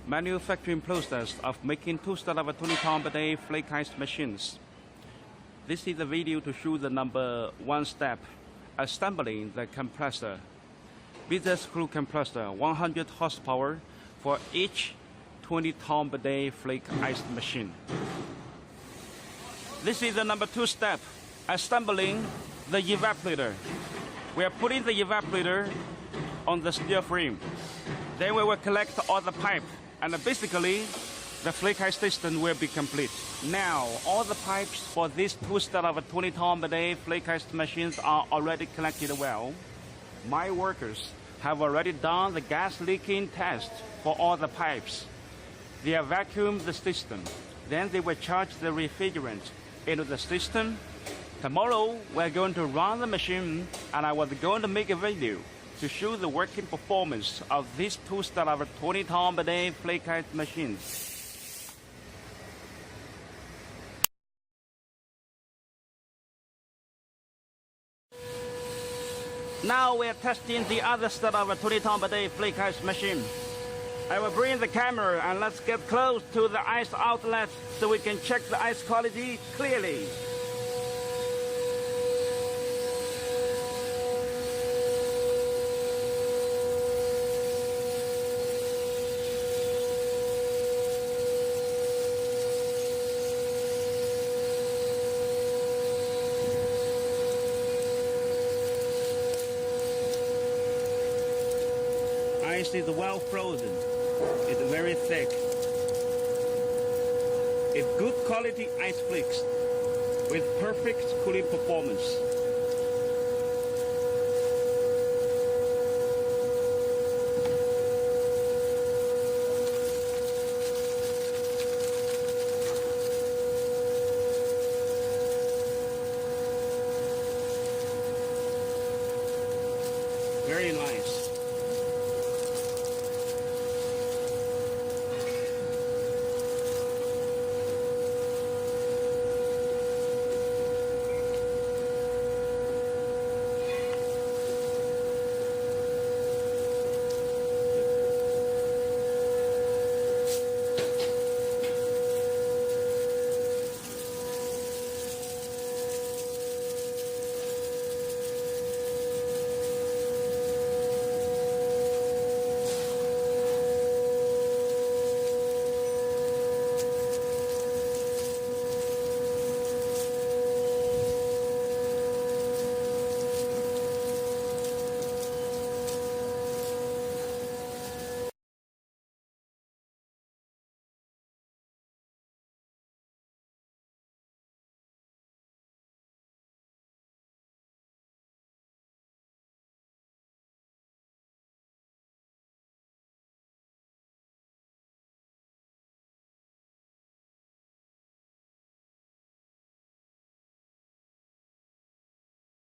manufacturing process of making 2 of 20 ton per day flake ice machines. This is a video to show the number 1 step, assembling the compressor. Business screw compressor, 100 horsepower for each 20 ton per day flake ice machine. This is the number 2 step, assembling the evaporator. We are putting the evaporator on the steel frame. Then we will collect all the pipe, and basically the flake ice system will be complete. Now, all the pipes for these 2 of 20 ton per day flake ice machines are already collected well. My workers have already done the gas leaking test for all the pipes. They have vacuumed the system. Then they will charge the refrigerant into the system. Tomorrow, we're going to run the machine, and I was going to make a video to show the working performance of these 2 of 20 ton per day flake ice machines. Now we're testing the other of a 20 ton per day flake ice machine. I will bring the camera and let's get close to the ice outlet so we can check the ice quality clearly. Ice is well frozen. It's very thick. It's good quality ice flakes with perfect cooling performance. Very nice.